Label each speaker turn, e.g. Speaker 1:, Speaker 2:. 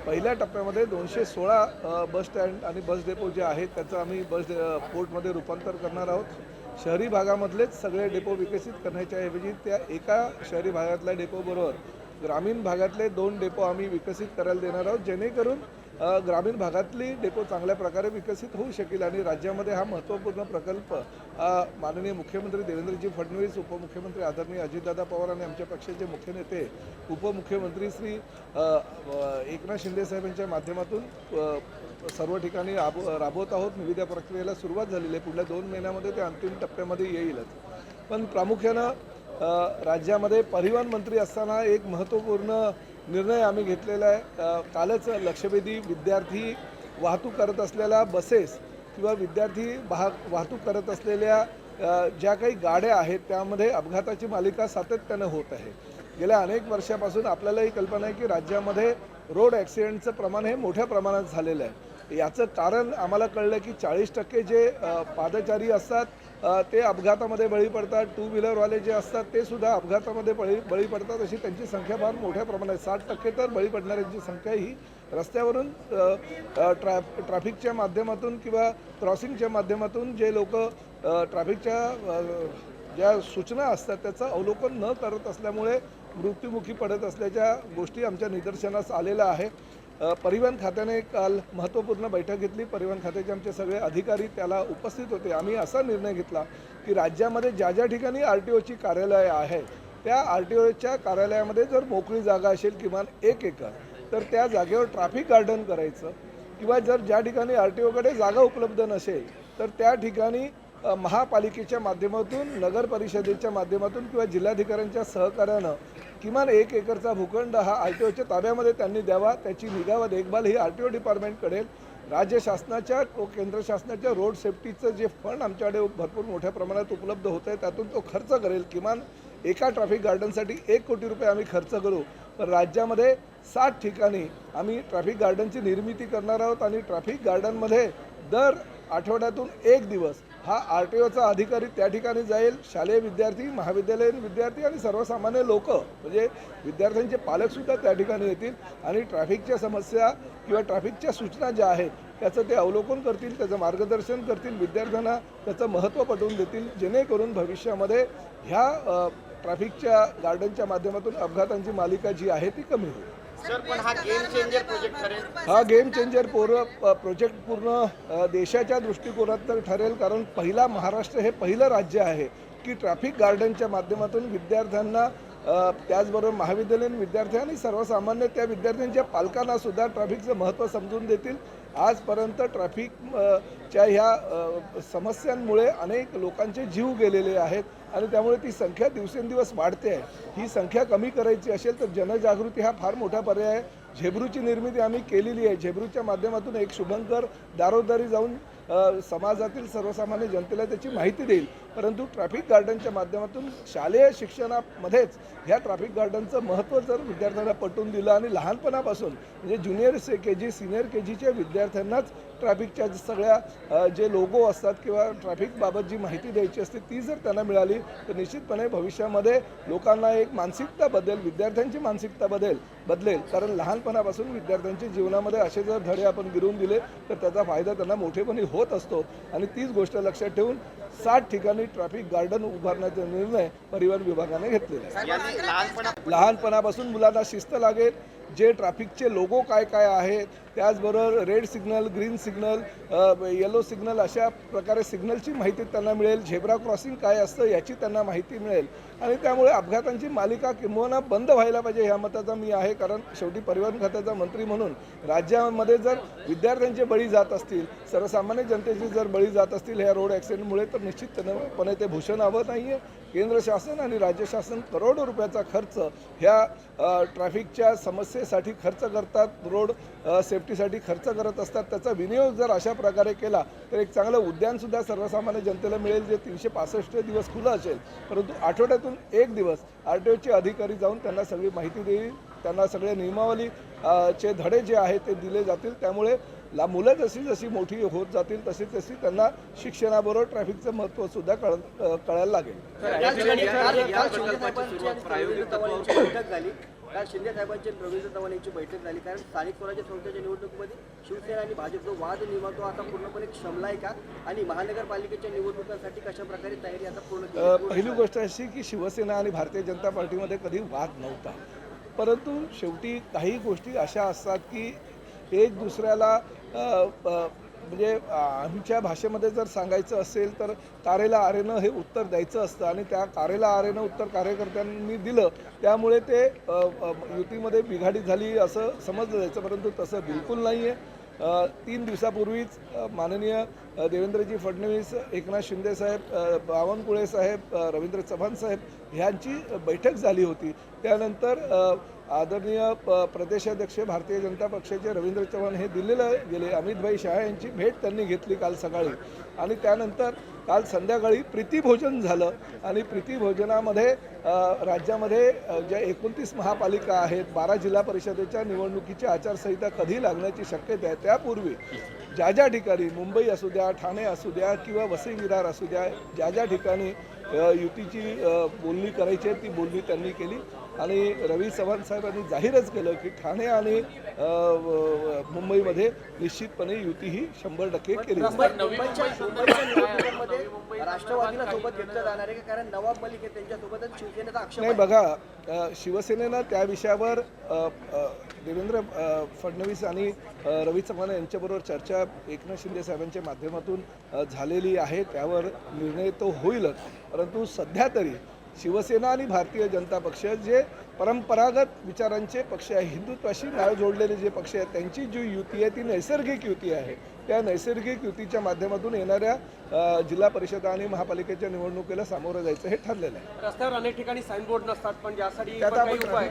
Speaker 1: पहिल्या टप्प्यामध्ये 216 bus stand आणि बस डेपो जे आहेत त्याचं आम्ही पोर्टमध्ये रूपांतर करणार आहोत। शहरी भागामधलेच सगळे डेपो विकसित करण्याच्या ऐवजी त्या एका शहरी भागातल्या डेपोबरोबर ग्रामीण भागातले 2 डेपो आम्ही विकसित करायला देणार आहोत, जेणेकरून ग्रामीण भागातली डेपो चांगल्या प्रकारे विकसित होऊ शकेल आणि राज्यामध्ये हा महत्त्वपूर्ण प्रकल्प माननीय मुख्यमंत्री देवेंद्रजी फडणवीस, उपमुख्यमंत्री आदरणीय अजितदादा पवार आणि आमच्या पक्षाचे मुख्य नेते उपमुख्यमंत्री श्री एकनाथ शिंदे साहेबांच्या माध्यमातून सर्व ठिकाणी राबवत आहोत। निविदा प्रक्रियेला सुरुवात झालेली आहे। पुढल्या 2 महिन्यामध्ये ते अंतिम टप्प्यामध्ये येईलच। पण प्रामुख्यानं राज्यामध्ये परिवहन मंत्री असताना एक महत्त्वपूर्ण निर्णय आम्ही घेतलेला आहे। कालच लक्षवेधी विद्यार्थी वाहतूक करत असलेल्या बसेस किंवा विद्यार्थी वाहतूक करत असलेल्या ज्या काही गाड्या आहेत त्यामध्ये अपघाताची मालिका सातत्यानं होत आहे। गेल्या अनेक वर्षापासून आपल्यालाही कल्पना आहे की राज्यामध्ये रोड ॲक्सिडेंटचं प्रमाण हे मोठ्या प्रमाणात झालेलं आहे। याचं कारण आम्हाला कळलं की 40% जे पादचारी असतात ते अपघातामध्ये बळी पडतात। 2 व्हीलरवाले जे असतात ते सुद्धा अपघातामध्ये बळी पडतात। अशी त्यांची संख्या फार मोठ्या प्रमाणात 60% तर बळी पडणाऱ्यांची संख्या ही रस्त्यावरून ट्रॅफिकच्या माध्यमातून किंवा क्रॉसिंगच्या माध्यमातून जे लोक ट्रॅफिकच्या ज्या सूचना असतात त्याचं अवलोकन न करत असल्यामुळे मृत्युमुखी पडत असल्याच्या गोष्टी आमच्या निदर्शनास आलेल्या आहे। परिवहन खात्याने काल महत्त्वपूर्ण बैठक घेतली। परिवहन खात्याचे आमचे सगळे अधिकारी त्याला उपस्थित होते। आम्ही असा निर्णय घेतला की राज्यामध्ये ज्या ठिकाणी RTOची कार्यालय आहे त्या RTOच्या कार्यालयामध्ये जर मोकळी जागा असेल किमान 1 एकर तर त्या जागेवर ट्रॅफिक गार्डन करायचं किंवा ज्या ठिकाणी RTOकडे जागा उपलब्ध नसेल तर त्या ठिकाणी महापालिकेच्या माध्यमातून, नगर परिषदेच्या माध्यमातून किंवा जिल्हाधिकाऱ्यांच्या सहकार्यानं किमान 1 एकरचा भूखंड हा RTOच्या ताब्यामध्ये त्यांनी द्यावा। त्याची निगा व देखभाल ही RTO डिपार्टमेंट करेल। राज्य शासनाच्या केंद्र शासनाच्या रोड सेफ्टीचं जे फंड आमच्याकडे भरपूर मोठ्या प्रमाणात उपलब्ध होत आहे त्यातून तो खर्च करेल। किमान एका ट्रॅफिक गार्डनसाठी 1 कोटी रुपये आम्ही खर्च करू। तर राज्यामध्ये 60 ठिकाणी आम्ही ट्रॅफिक गार्डनची निर्मिती करणार आहोत आणि ट्रॅफिक गार्डनमध्ये दर आठवड्यातून 1 दिवस हा RTOचा अधिकारी त्या ठिकाणी जाईल। शालेय विद्यार्थी, महाविद्यालयीन विद्यार्थी आणि सर्वसामान्य लोक म्हणजे विद्यार्थ्यांचे पालकसुद्धा त्या ठिकाणी येतील आणि ट्रॅफिकच्या समस्या किंवा ट्रॅफिकच्या सूचना ज्या आहेत त्याचं ते अवलोकन करतील, त्याचं मार्गदर्शन करतील, विद्यार्थ्यांना त्याचं महत्त्व पटवून देतील, जेणेकरून भविष्यामध्ये ह्या ट्रॅफिकच्या गार्डनच्या माध्यमातून अपघातांची मालिका जी आहे ती कमी होईल।
Speaker 2: सर, पण हा गेम चेंजर प्रोजेक्ट ठरेल?
Speaker 1: हा गेम चेंजर प्रोजेक्ट पूर्ण देशाच्या दृष्टिकोनात तर ठरेल, कारण पहिला महाराष्ट्र हे पहिलं राज्य आहे की ट्रॅफिक गार्डनच्या माध्यमातून विद्यार्थ्यांना त्याचबरोबर महाविद्यालयीन विद्यार्थी आणि सर्वसामान्य त्या विद्यार्थ्यांच्या पालकांना सुद्धा ट्रॅफिकचं महत्त्व समजून देतील। आजपर्यंत ट्रॅफिकच्या ह्या समस्यांमुळे अनेक लोकांचे जीव गेलेले आहेत आणि त्यामुळे ती संख्या दिवसेंदिवस वाढते आहे। ही संख्या कमी करायची असेल तर जनजागृती हा फार मोठा पर्याय आहे। झेब्रूची निर्मिती आम्ही केलेली आहे। झेब्रूच्या माध्यमातून एक शुभंकर दारोदारी जाऊन समाजातील सर्वसामान्य जनतेला त्याची माहिती देईल, परंतु ट्रॅफिक गार्डनच्या माध्यमातून शालेय शिक्षणामध्येच ह्या ट्रॅफिक गार्डनचं महत्त्व जर विद्यार्थ्यांना पटवून दिलं आणि लहानपणापासून म्हणजे ज्युनियर KG सिनियर KGच्या विद्यार्थ्यांनाच ट्रॅफिकच्या सगळ्या जे लोगो असतात किंवा ट्रॅफिकबाबत जी माहिती द्यायची असते ती जर त्यांना मिळाली तर निश्चितपणे भविष्यामध्ये लोकांना एक मानसिकता बदलेल, विद्यार्थ्यांची मानसिकता बदलेल। कारण लहानपणापासून विद्यार्थ्यांच्या जीवनामध्ये असे जर धडे आपण गिरवून दिले तर त्याचा फायदा त्यांना मोठेपणी होत असतो आणि तीच गोष्ट लक्षात ठेवून 60 ठिकाणी ट्रॅफिक गार्डन उभारण्याचा निर्णय परिवहन विभागाने घेतलेला आहे। लहानपणापासून मुलांना शिस्त लागेल, जे ट्रॅफिकचे लोगो काय आहेत, त्याचबरोबर red signal, green signal, yellow signal अशा प्रकारे सिग्नलची माहिती त्यांना मिळेल, झेब्रा क्रॉसिंग काय असतं याची त्यांना माहिती मिळेल आणि त्यामुळे अपघातांची मालिका किंबहुना बंद व्हायला पाहिजे ह्या मताचा मी आहे। कारण शेवटी परिवहन खात्याचा मंत्री म्हणून राज्यामध्ये जर विद्यार्थ्यांचे बळी जात असतील, सर्वसामान्य जनतेचे जर बळी जात असतील ह्या रोड ॲक्सिडेंटमुळे तर निश्चितपणे ते भूषणावं नाही आहे। केंद्र शासन आणि राज्य शासन करोडो रुपयाचा खर्च ह्या ट्रॅफिकच्या समस्येसाठी खर्च करतात, रोड सेफ्टीसाठी खर्च करत असतात। त्याचा विनियोग जर अशा प्रकारे केला तर एक चांगलं उद्यानसुद्धा सर्वसामान्य जनतेला मिळेल जे 365 दिवस खुलं असेल, परंतु आठवड्यातून 1 दिवस RTOचे अधिकारी जाऊन त्यांना सगळी माहिती देईल, त्यांना सगळे नियमावली चे धडे जे आहेत ते दिले जातील। त्यामुळे मुलं जशी जशी मोठी होत जातील तशी तशी त्यांना शिक्षणाबरोबर ट्रॅफिकचं महत्त्व सुद्धा कळायला लागेल.
Speaker 3: काल शिंदे साहेबांची रवींद्र चव्हाण यांची बैठक झाली. कारण स्थानिक स्वराज्य संस्थेच्या निवडणुकीमध्ये शिवसेना आणि भाजप जो वाद निर्माण तो आता पूर्णपणे शमलाय का, आणि महानगरपालिकेच्या निवडणुकांसाठी कशा प्रकारे तयारी आता पूर्ण केली?
Speaker 1: पहिली गोष्ट अशी की शिवसेना आणि भारतीय जनता पार्टीमध्ये कधी वाद नव्हता, परंतु शेवटी काही गोष्टी अशा असतात की एक दुसऱ्याला म्हणजे आमच्या भाषेमध्ये जर सांगायचं असेल तर कारेला आरेनं हे उत्तर द्यायचं असतं, आणि त्या कारेला आरेनं उत्तर कार्यकर्त्यांनी दिलं, त्यामुळे ते युतीमध्ये बिघाडी झाली असं समजलं जायचं, परंतु तसं बिलकुल नाही आहे. 3 दिवसापूर्वीच माननीय देवेंद्रजी फडणवीस, एकनाथ शिंदे साहेब, बावनकुळे साहेब, रवींद्र चव्हाण साहेब ह्यांची बैठक झाली होती. त्यानंतर आदरणीय प्रदेशाध्यक्ष भारतीय जनता पक्षाचे रवींद्र चव्हाण हे दिल्लीला गेले. अमितभाई शहा यांची भेट त्यांनी घेतली काल सकाळी, आणि त्यानंतर काल संध्याकाळी प्रीतिभोजन झालं. आणि प्रीतिभोजनामध्ये राज्यामध्ये ज्या 29 महापालिका आहेत, 12 जिल्हा परिषदेच्या निवडणुकीची आचारसंहिता कधी लागण्याची शक्यता आहे, त्यापूर्वी ज्या ज्या ठिकाणी मुंबई असू द्या, ठाणे असू द्या किंवा वसई विरार असू द्या, ज्या ज्या ठिकाणी युतीची बोलणी करायची आहे ती बोलणी त्यांनी केली. आणि रवी चव्हाण साहेबांनी जाहीरच केलं की ठाणे आणि मुंबईमध्ये निश्चितपणे युती ही 100% केली जाईल.
Speaker 3: मुंबईच्या निवडणुकांमध्ये राष्ट्रवादीला सोबत घेतलं जाणार आहे, कारण नवाब मलिक हे त्यांच्यासोबतच शिवसेनेचा आक्षेप
Speaker 1: नाही,
Speaker 3: आहे.
Speaker 1: बघा, शिवसेनेनं त्या विषयावर देवेंद्र फडणवीस आणि रवी चव्हाण यांच्याबरोबर चर्चा एकनाथ शिंदे साहेबांच्या माध्यमातून झालेली आहे. त्यावर निर्णय तो होईलच, परंतु सध्या तरी शिवसेना आणि भारतीय जनता पक्ष जे परंपरागत विचारांचे पक्ष आहे, हिंदुत्वाशी नाळ जोडलेले जे पक्ष आहेत, त्यांची जी युती आहे ती नैसर्गिक युती आहे. त्या नैसर्गिक युतीच्या माध्यमातून येणाऱ्या जिल्हा परिषद आणि महापालिकेच्या निवडणुकीला सामोरं जायचं हे ठरलेलं आहे.
Speaker 4: रस्त्यावर अनेक ठिकाणी साईनबोर्ड नसतात, पण यासाठी
Speaker 1: त्यात
Speaker 4: काही
Speaker 1: आपण
Speaker 4: उपाय